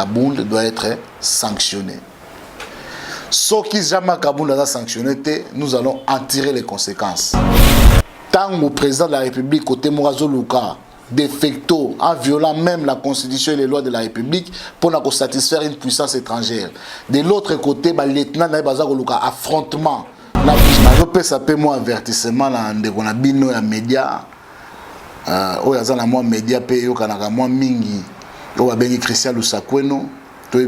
Kabound doit être sanctionné. Ce qui Jean-Marc Kabound a sanctionné, nous allons en tirer les conséquences. Tant que le président de la République, côté Mourazo Luka, de facto, en violant même la constitution et les lois de la République pour satisfaire une puissance étrangère. De l'autre côté, le lieutenant Mourazo Luka, affrontement. Je peux saper moi avertissement dans les médias. Il y a des médias qui ont mingi. Il y a des Christian Lusakweno. Il y a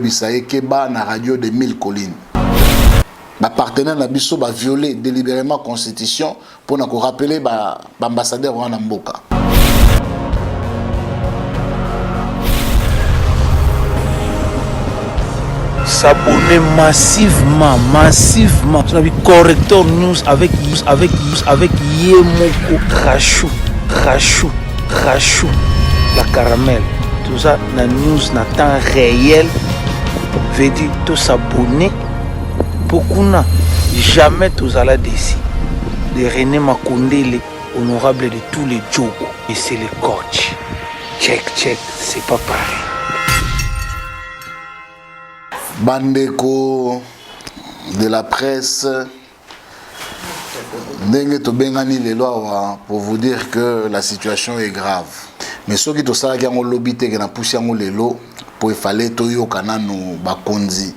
des radio de 1000 collines. Les partenaires ont violé délibérément la constitution pour nous rappeler l'ambassadeur en Mboka. S'abonner massivement sur le Corrector News avec Yemoko Rachou, la caramel. Tout ça, la news na temps réel. Veut dire tout s'abonner. Beaucoup n'a jamais tout à la décider. De René Makondele, honorable de tous les Djogo. Et c'est le coach. Check, c'est pas pareil. Bandeko de la presse, Ndenge Tobengani les lois pour vous dire que la situation est grave. Mais ceux qui ont dit que lobby te na poussé les lots pour il fallait toyo kana no bakonzi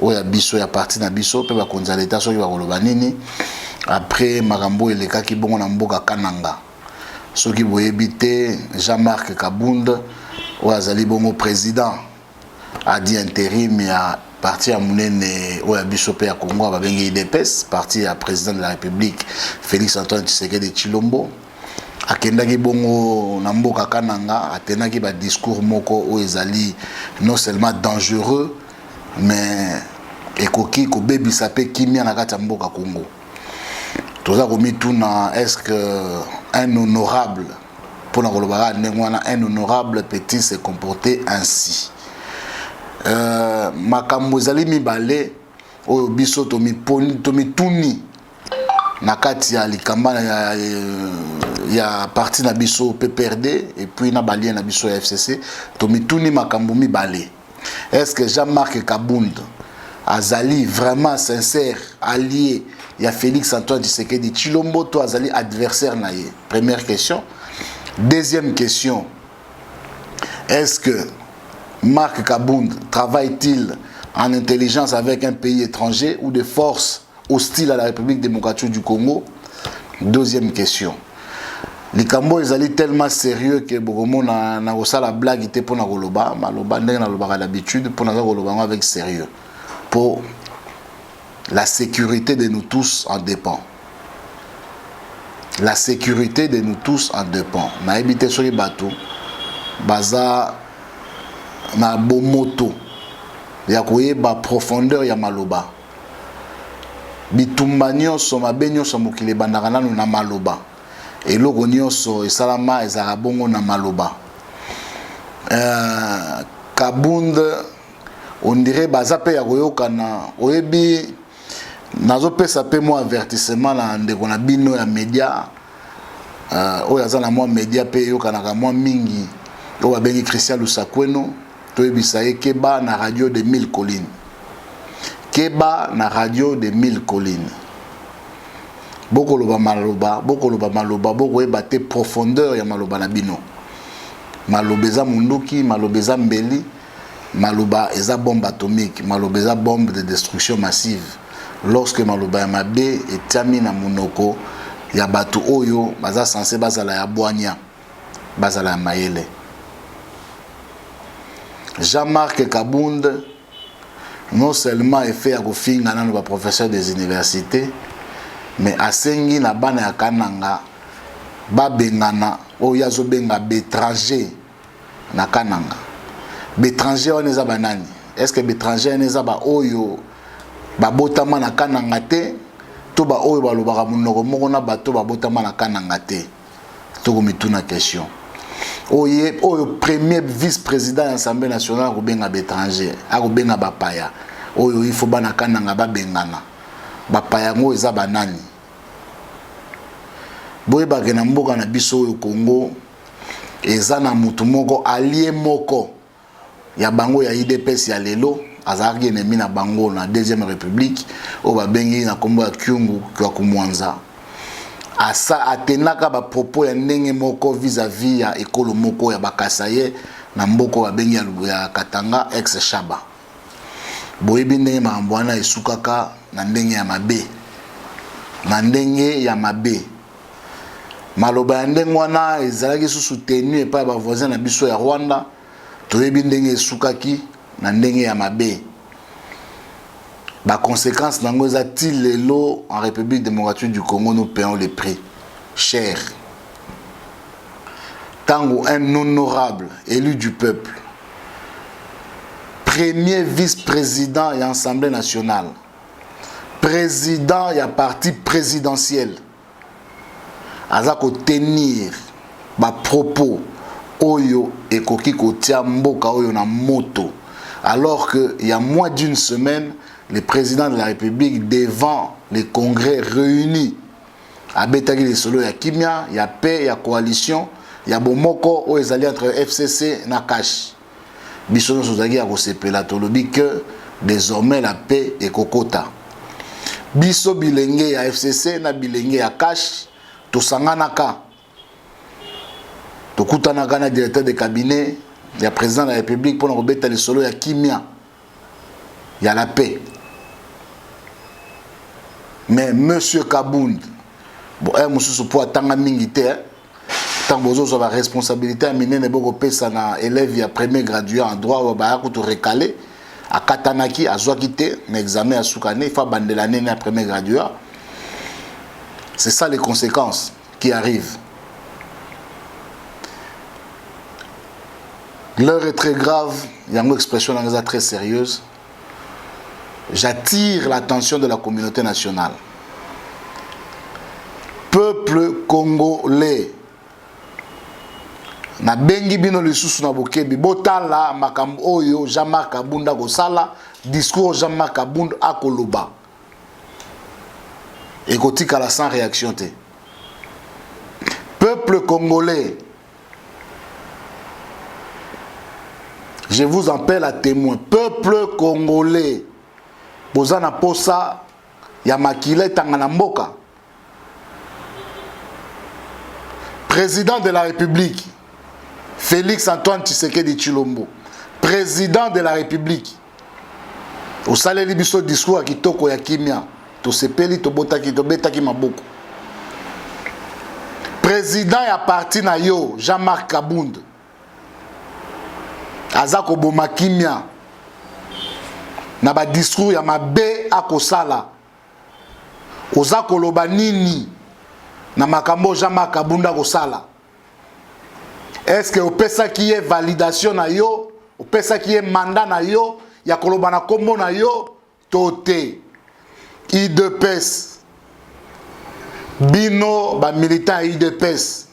oya biso ya parti na biso pe bakonzi à l'état soki bakoloba nini après makambo eleka ki bongo na mboka Kananga. Ceux qui voyaient bité Jean-Marc Kabound oya zali bongo président a dit intérim à parti à Mounene ou à Bissopé à Congo à Babengi IDPS, parti à président de la République Félix Antoine Tshisekedi de Chilombo. A Kendaki Bongo Namboka Kananga, a tenaki ba discours moko ou ezali non seulement dangereux, mais ekoki ko bebi sapé kimia na kati mboka Congo. Toza komi tuna est-ce que un honorable pour na kolobara ndengwana un honorable petit se comporter ainsi. Makambo ezali mibale oyo biso tomituni na kati ya likamba ya parti na biso PPRD et puis na balien na biso ya FCC tomituni makambo mibale. Est-ce que Jean-Marc Kabound azali vraiment sincère allié ya Félix Antoine Tshisekedi Tshilombo to azali adversaire na ye? Première question. Deuxième question. Est-ce que Marc Kabound travaille-t-il en intelligence avec un pays étranger ou des forces hostiles à la République démocratique du Congo? Deuxième question. Les Cambo ils allaient tellement sérieux que beaucoup na la blague était pour na goloba, maloba ndenge na loba d'habitude pour na goloba avec sérieux. Pour la sécurité de nous tous en dépend. La sécurité de nous tous en dépend. Na habité sur les bateaux, baza na bomoto ya koyeba profondeur ya maloba bitumba nyonso mabe nyonso mokili bandaka nanu na maloba eloko nyonso esalama ezaka bongo na maloba. Kabound on dirait baza pe ya koyokana oyebi nazopesa pe mo avertissement na ndeko na bino ya media oyo aza na mwa media pe yokanaka mwa mingi oyo babengi Christian Lusakweno. Toyebisaye Keba na radio de 1000 collines. Keba na radio de 1000 collines. Boko loba maloba, boko ebate profondeur ya maloba na bino. Maloba eza munduki, maloba eza mbeli, maloba eza bombe atomique, maloba eza bombe de destruction massive. Lorsque maloba ya mabe etiami na munoko ya batu oyo baza censé bazala ya bwanya, bazala ya mayele. Jean-Marc Kabound non seulement est fait à kofinga na ba professeur des universités mais asengi na bana ya Kananga ba bengana o yazo benga bétranger na Kananga. Bétranger on eza banani? Est-ce que bétranger on eza ba oyo ba botama na Kananga te to ba oyo ba lobaka munoko moko na bato ba botama na Kananga te? To komituna question. Oye, oyo premier vice-président de l'Assemblée nationale a benga bétranger, a benga bapaya. Oyo il faut bana Kananga ba bengana. Bapaya ngo eza banani. Boye bagena mboka na biso oyo Congo eza na mutu moko allié moko ya bango ya IDPS ya lelo azargi ennemi na bango na deuxième république o ba bengi na kombo ya Kyungu kwa kumwanza asa atenaka ba propos ya ndenge moko vis-à-vis ya ekolo moko ya bakasaye na mboko ba bengi ya Katanga ex Shaba boyebi ndenge maambwana esukaka na ndenge ya mabe na ndenge ya mabe maloba ya ndenge wana ezalaki susu tenu epai ba voisin na biso ya Rwanda toyebi ndenge esukaki na ndenge ya mabe ba conséquences nango ezati lelo en République démocratique du Congo nous payons les prix cher tango un honorable élu du peuple premier vice-président et Assemblée nationale président et parti présidentiel azako tenir ba propos oyo ekoki kotia mboka oyo na moto alors que il y a moins d'une semaine le président de la République devant les congrès réunis à Betagi les solo ya Kimia ya paix ya coalition ya bomoko o ezali entre FCC na Kash biso no sozaki ya kosepela tolobi que désormais la paix est kokota biso bilenge ya FCC na bilenge ya Kash tosanganaka tokutanaka na directeur de cabinet ya président de la République pour robeta les solo ya Kimia ya la paix. Mais monsieur Kabound bon monsieur pour atanga mingité tant bozo so ba responsabilité a minene boko pesa na élève ya premier gradué en droit ba ko to recalé a katanaki azwaki te na examen ya sukane fa bandela nene na premier gradué. C'est ça les conséquences qui arrivent. L'heure est très grave, il y a une expression très sérieuse. J'attire l'attention de la communauté nationale. Peuple congolais. Na bengi bino lisusu na bokebi botala makambo oyo Jean-Marc Kabunda kosala discours Jean-Marc Kabunda akoloba. Ekotika la sans réaction te. Peuple congolais. Je vous appelle à témoin. Peuple congolais. Bozana posa ya makile tangana mboka. Président de la République Félix Antoine Tshisekedi Tshilombo. Président de la République. Au saleli biso discours à kitoko ya kimia. To sepeli to botaki to betaki maboko. Président ya parti na yo Jean-Marc Kabunda. Azako boma kimia. Na ba discours ya mabe akosala. Ozako loba nini na makambo Jean-Marc Kabunda kosala. Est-ce que opesa qui est validation na yo, opesa qui est mandat na yo, ya koloba na kombo na yo, tote. IDPS. Bino ba militant IDPS.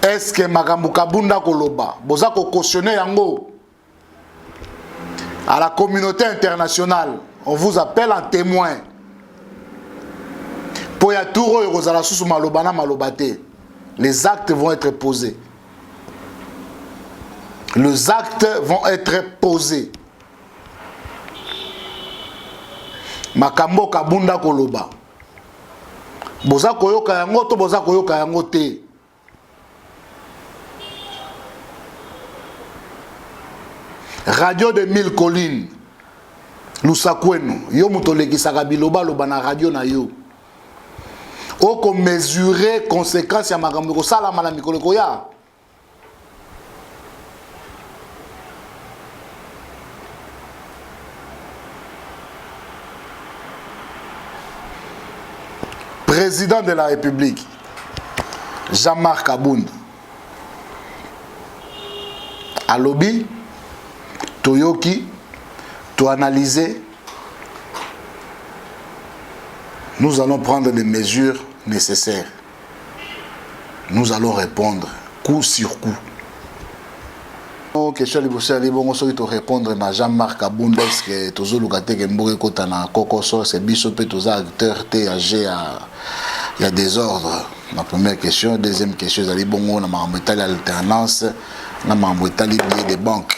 Est-ce que makambo Kabunda koloba, bozako cautionner yango? À la communauté internationale, on vous appelle en témoin. Pour ya touro et rozala susu malobana malobate. Les actes vont être posés. Les actes vont être posés. Makambo Kabunda koloba. Boza koyoka yango to boza koyoka yango te. Radio de 1000 collines. Lusakweno. Yo mutoleki sakabiloba loba na radio na yo. Oko mesurer conséquences ya makambo ko sala mala mikolo ko ya. Président de la République Jean-Marc Kabunda alobi toyoki to analyser, nous allons prendre les mesures nécessaires. Nous allons répondre coup sur coup. Question de bon répondre à Jean-Marc Kabunda parce que toujours le gâté que mboke kota na kokoso c'est biso pe tous acteurs TAG il y a des ordres. La première question, deuxième question, c'est bon on a mambo etali alternance, na mambo etali billet de banque.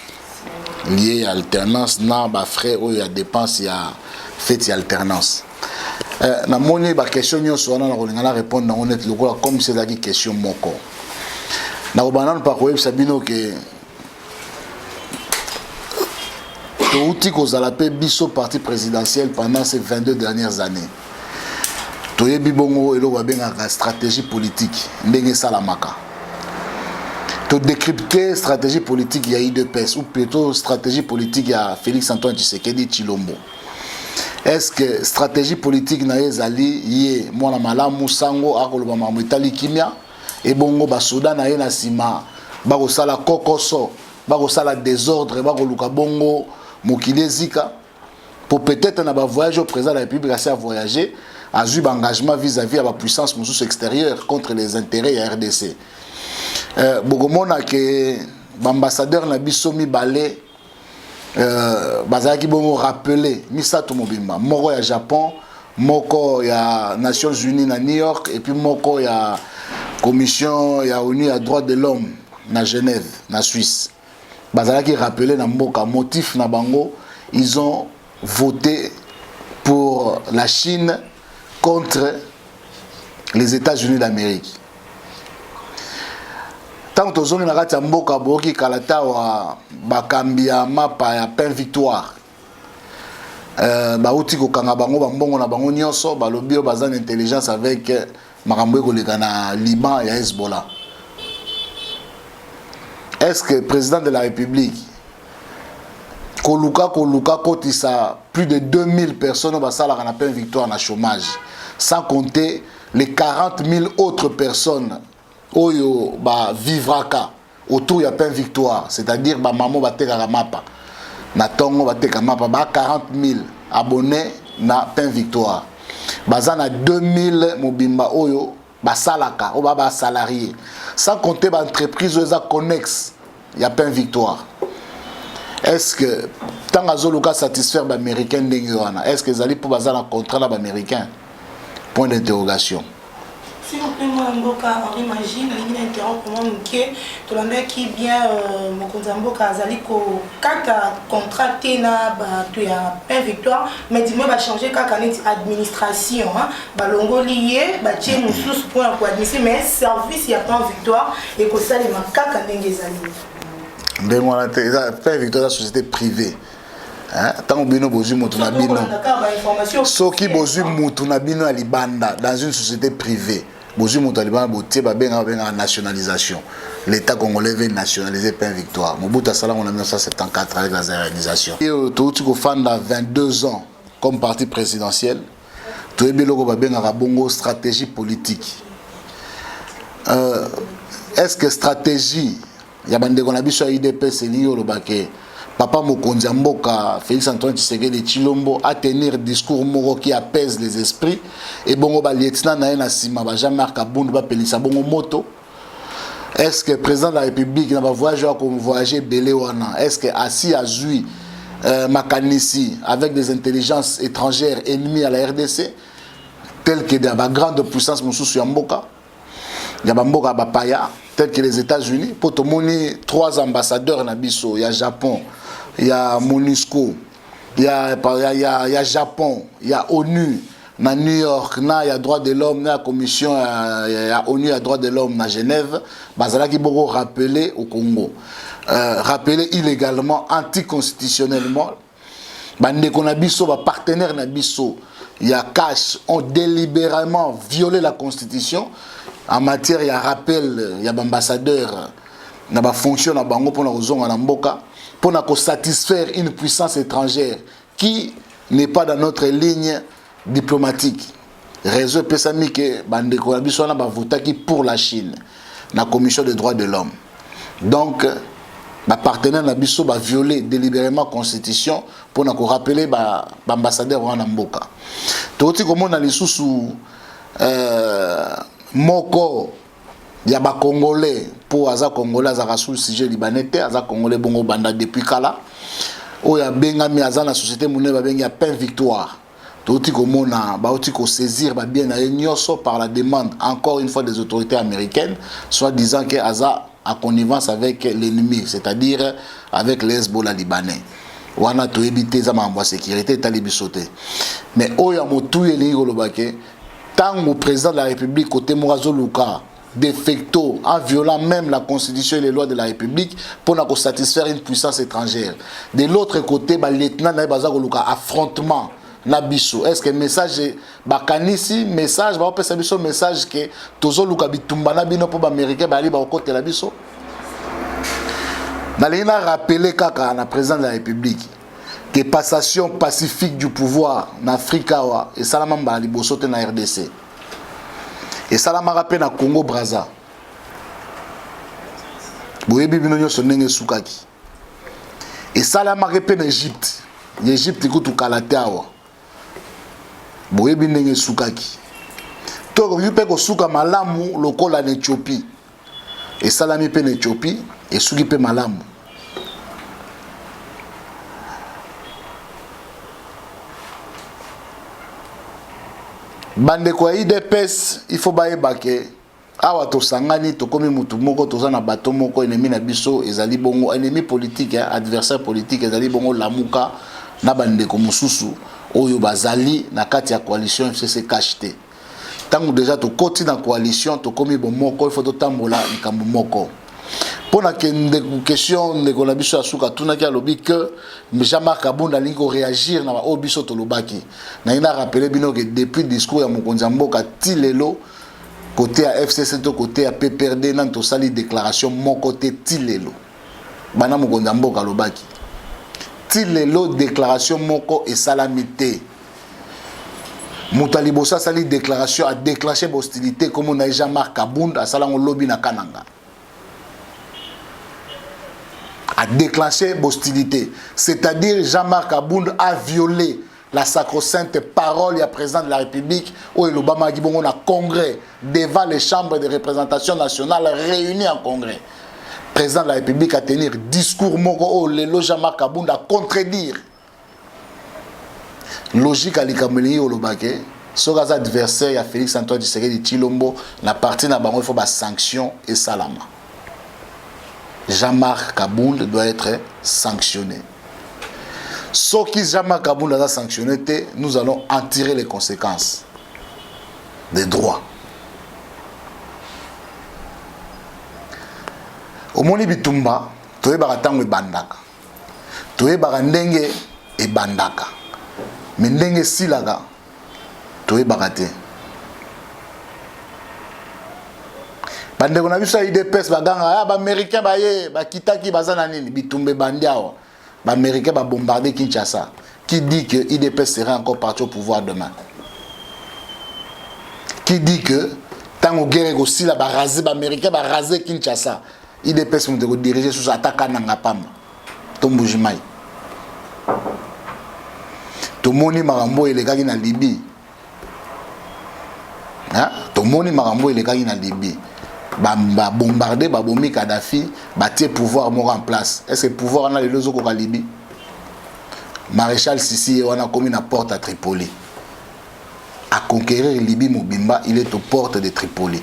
lié à alternance na ba frais ou ya dépenses ya fait alternance. Na moni ba question nyonso wana na kolingana répondre na honnête lokola comme c'est la question moko. Na banane pa ko sabino que touti kozala pe biso parti présidentiel pendant ces 22 dernières années. Toyebi bongo eloko bengaka stratégie politique ndenge salamaka. To décrypter stratégie politique ya IDPS ou plutôt stratégie politique ya Félix Antoine Tshisekedi Tshilombo. Est-ce que stratégie politique na ezali yé mwana malamu sango akoloba mamutali kimia et bongo basoda na ye na sima bakosala kokoso bakosala désordre bakoluka bongo mokili ezika pour peut-être na ba voyage au président de la République à voyager a eu engagement vis-à-vis à la puissance extérieure contre les intérêts de la RDC. Bogomona que l'ambassadeur na biso mibale bazaki bongo rappeler misato mobimba moko ya Japon, moko ya Nations Unies na New York et puis moko ya commission ya ONU à droits de l'homme na Genève na Suisse. Bazaki rappeler na mboka motif na bango, ils ont voté pour la Chine contre les États-Unis d'Amérique. Tant que nous avons mboka boki kalata wa bakambia mapa ya pain victoire. Bauti ko kanga bango bambongo na bango nyonso balobi bazan intelligence avec makambo koleka na Liban et Hezbollah. Est-ce que le président de la République Koluka kotisa plus de 2000 personnes au basala na pain victoire na chômage, sans compter les 40 000 autres personnes oyo ba vivraka autour ya pain victoire, c'est-à-dire ba maman ba teka mapa na tongo ba teka mapa ba 40 000 abonnés na pain victoire, bazana 2000 mobimba oyo basalaka o ba salarié, sans compter ba entreprise oyo connexe ya pain victoire. Est-ce que tant que satisfaire les Américains, est-ce que vous allez pour un contrat américain? Point d'interrogation. Si vous pouvez on imagine, tout le monde qui bien Mokonzamboka Zaliko, quand contracté na pain victoire, mais dis-moi va changer quand administration, balongo lié, bâtir mon sous pour administrer, mais service il y a pain victoire et que ça les macaques n'engezali. Mais moi, pain victoire la société privée. Tant que bino bozu mutuna bino. Soki bozu mutuna bino alibanda dans une société privée. Bozu mutalibana botie ba benga nationalisation. L'État congolais veut nationaliser pain victoire. Mobutu Sala en 1974 avec la réalisation. Et tout ko fanda 22 ans comme parti présidentiel. Tout ebeloko ba benga bongo stratégie politique. Est-ce que stratégie ya bande ko na biso ya IDPS liyo lobake Papa Mokonzi Mboka Félix Antoine Tshisekedi Tshilombo a tenir discours moko qui apaise les esprits et bongo ba lieutenant na na sima ba Jean-Marc Kabundu ba pelisa bongo moto. Est-ce que le président de la République n'a pas voyagé comme voyager belé wana? Est-ce que assis à Zui Makanisi avec des intelligences étrangères ennemies à la RDC telles que des grandes puissances mususu ya mboka ya mboka ba paya tels que les États-Unis pour tout monde 3 ambassadeurs na biso, il y a Japon, il y a MONUSCO, il y a Japon, il y a ONU na New York, il y a droits de l'homme, il y a commission il y a ONU à droits de l'homme na Genève, bazala ki boko rappeler au Congo. Rappeler illégalement, anticonstitutionnellement, bande ko na biso ba partenaire na biso, il y a cash ont délibérément violé la constitution. En matière, il y a rappel, il y a ambassadeur, il y a fonction na bango pour satisfaire une puissance étrangère qui n'est pas dans notre ligne diplomatique. Réseau pesami que bande ko biso na ba votaki pour la Chine, la commission des droits de l'homme. Donc ba partenaire na biso ba violer délibérément la constitution pour na ko rappeler ba ambassadeur wana mboka. Toti komo na lisusu moko ya ba congolais pour aza congolais aza sous sujet libanais aza congolais bongo banda depuis kala o ya benga mi aza na société monnaie ba benga pain victoire toti komona ba oti ko saisir ba bien na nyoso par la demande encore une fois des autorités américaines soit disant que aza en connivence avec l'ennemi, c'est-à-dire avec les Hezbollah libanais. Wana to éviter za mambo sécurité talibisoté. Mais oya motu eli golobake tant au président de la République côté Morazo Luka de facto en violant même la constitution et les lois de la République pour ne satisfaire une puissance étrangère. De l'autre côté, le lieutenant Naïbaza Luka affrontement Nabiso. Est-ce que message bakanisi message ba pesa biso message que tozo Luka bitumba na bino pour américain bali ba côté la biso. Nalina rappeler kaka na président de la République que passation pacifique du pouvoir en Afrique et salama ba liboso te na RDC. Et salama rappel na Congo Brazza. Boyebi bino nyo sonenge sukaki. Et salama rappel na Égypte. L'Égypte ko to kalateawa. Boyebi nenge sukaki. To ko yupe ko suka malamu lokola na Éthiopie. Et salami pe na Éthiopie et suki pe malamu. Bande kwa IDPS il faut baye bake awa to sangani to komi mutu moko toza na bato moko ennemi na biso ezali bongo ennemi politique adversaire politique ezali bongo lamuka na bande ko mususu oyo bazali na kati ya coalition FCC KHT tangu déjà to koti na coalition to komi bon moko il faut to tambola likambo moko pour la question de la biso asuka tuna ki alobi que Jean-Marc Kabunda lingo réagir na o biso to lobaki na ina rappeler bino que depuis discours ya mokonzi mboka tilelo côté à FCC to côté à PPRD nan to sali déclaration mon côté tilelo bana mokonzi mboka lobaki tilelo déclaration moko et salamité Moutalibosa sali déclaration a déclenché hostilité comme on a Jean-Marc Kabunda salango lobby na kananga a déclenché hostilité. C'est-à-dire Jean-Marc Abound a violé la sacro-sainte parole et à président de la République où l'Obama Gibongo a congrès devant les chambres de représentation nationale réunies en congrès. Président de la République a tenu discours moko où le Jean-Marc Abound a contredire. Logique à l'ikameli au Lobake. Sogaza adversaire à Félix Antoine Tshisekedi Tshilombo la partie na bango il faut ba sanction et salama. Jean-Marc Kabunda doit être sanctionné. Ce qui Jean-Marc Kabunda a sanctionné, nous allons en tirer les conséquences des droits. Au moni bitumba, toye baratango e bandaka. Toye barandenge e bandaka. Mendenge silaga, toye barate. Bande ko na biso IDPS baganga ba américain ba ye ba kitaki bazana nini bitumbe bandiawa ba américain ba bombarder Kinshasa qui dit que IDPS sera encore parti au pouvoir demain, qui dit que tant au guerre aussi la ba raser ba américain ba raser Kinshasa IDPS nous devons diriger sous attaque na ngapam tombujimai to moni marambo elekaki na Libye hein to moni marambo elekaki na Libye ba bombarder ba bombi Kadhafi ba tie pouvoir mort en place. Est-ce que pouvoir na le lozo ko Libye Maréchal Sissi on a commis la porte à Tripoli à conquérir Libye mobimba il est aux portes de Tripoli.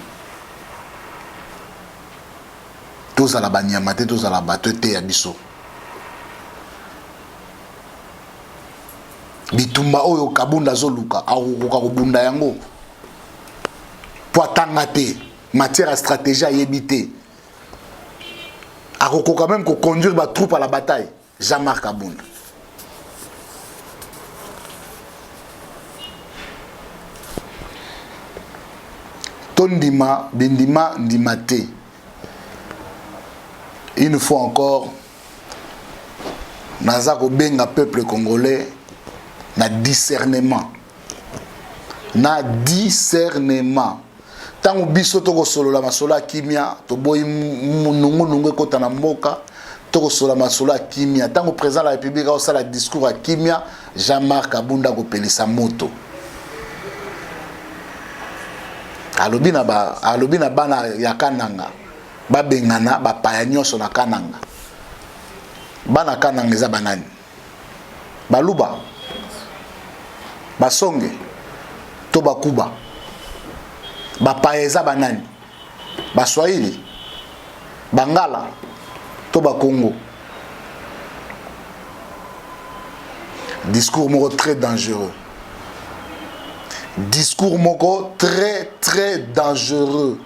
Tous à la banyamate tous à la batete ya biso bitumba oyo Kabunda zoluka akokoka kobunda yango po atanga te matière à stratégie à éviter. A quand même conduire ma troupe à la bataille. Jean-Marc Kabunda. Tondima, bindima, ndimate. Une fois encore, Nazako benga peuple congolais na discernement. Na discernement. Tango biso toko solo la masola kimia to boy nungu kota na mboka toko solo la masola kimia tango président de la République a sala discours à kimia Jean-Marc Kabunda ko pelisa moto alobi na bana ya kananga ba bengana ba paya nyonso na kananga bana kananga eza banani baluba basonge to bakuba bapaeza banani baswahili bangala to bakongo Discours moko très dangereux. Discours moko très très dangereux.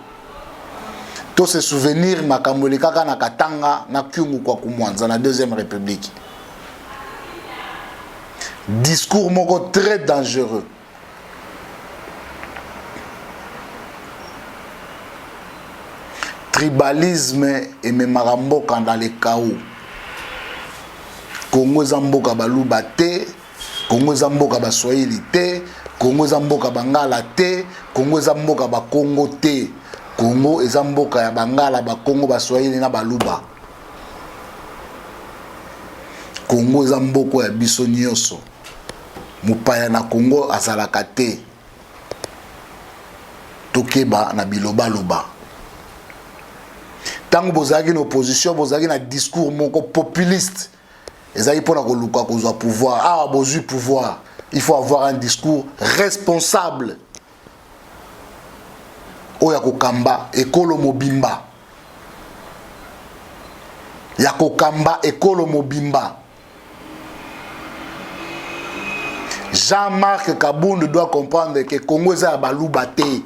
Tous ces souvenirs makambo kaka na Katanga na Kyungu kwa Kumwanza na Deuxième République. Discours moko très dangereux. Tribalisme et memaramboka dans les chaos. Congo zamboka baluba te, Congo zamboka baswahili te, Congo zamboka bangala te, Congo zamboka ba Congo te. Congo ezamboka ya bangala ba Congo baswahili na baluba. Congo ezamboko ya biso nyonso. Mupaya na Congo azalaka te. Tokeba na biloba loba. Tango bozaki na opposition, bozaki na discours moko populiste. Ezaki pona koluka kozwa pouvoir. Ah, bozu pouvoir. Il faut avoir un discours responsable. Oya kokamba ekolo mobimba. Ya kokamba ekolo mobimba. Jean-Marc Kabound doit comprendre que Congo eza ya baluba te.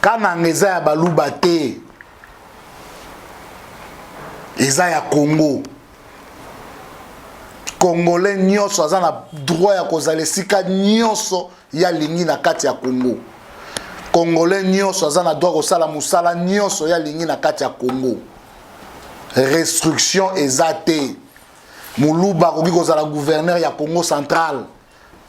Kananga eza ya baluba te. Eza ya Congo. Congolais nyonso aza na droit ya kozala esika nyonso ya lingi na kati ya Congo. Congolais nyonso aza na droit kosala musala nyonso ya lingi na kati ya Congo. Restriction eza te. Muluba koki kozala gouverneur ya Congo central.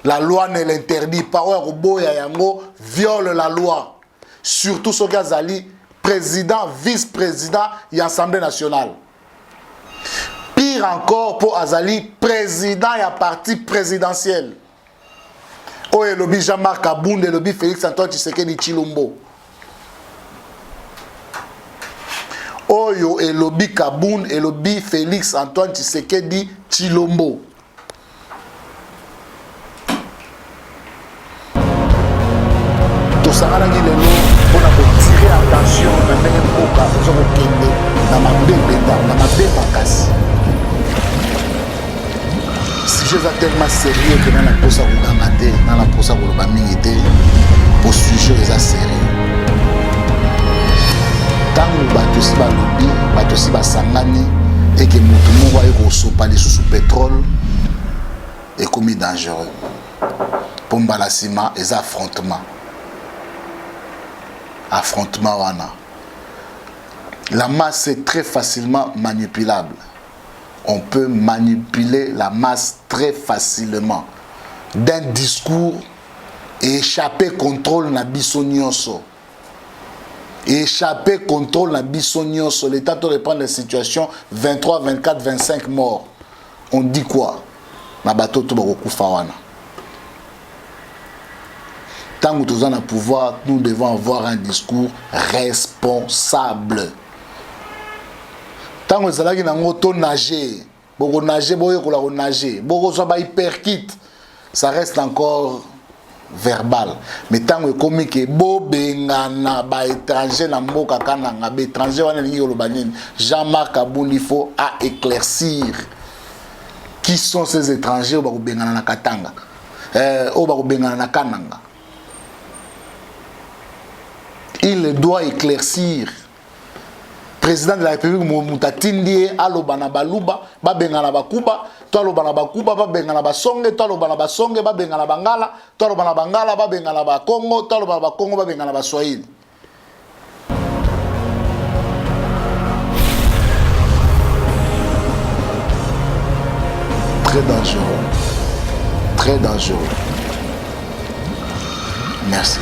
La loi ne l'interdit pas. Oya koboya yango viole la loi. Surtout soki azali président, vice-président ya Assemblée nationale. Pire encore pour Azali, président et parti présidentiel. Oye lobi Jean-Marc Kabound et lobi Félix Antoine Tshisekedi Tshilombo. Oyo et lobi Kabound et lobi Félix Antoine Tshisekedi Tshilombo. Tosangana ki lelo pona ko tirer attention na ndenge mboka ezoko kende na mabebenda na mabebakasi. Si je suis tellement sérieux que dans la posa kougangate, dans la posa koloba mingi te, pour sujet eza sérieux. Tango bato si balobi, bato si basangani et que mutu moko aye kosopa lisusu pétrole est commis dangereux. Pour mbala sima eza affrontement. Affrontement wana. La masse est très facilement manipulable. On peut manipuler la masse très facilement d'un discours et échapper contrôle na biso nyonso. Échapper contrôle na biso nyonso. L'État te reprend la situation 23, 24, 25 morts. On dit quoi? Na bato to bakokufa wana. Tant que nous avons le pouvoir, nous devons avoir un discours responsable. Tant que nous avons nager, beaucoup nager, beaucoup nager, beaucoup soit hyperkit, ça reste encore verbal. Mais tant que comme que bobengana ba étranger na mboka kananga, ba étranger wana lingi yolobanini, Jean-Marc Kabound il faut à éclaircir qui sont ces étrangers au bengana na Katanga, au bengana na Kananga. Il doit éclaircir. Président de la République Moutatindi alobana baluba babengana bakuba to alobana bakuba babengana basonge to alobana basonge babengana bangala to alobana bangala babengana ba Congo to alobana ba Congo babengana baswahili. Très dangereux. Très dangereux. Merci.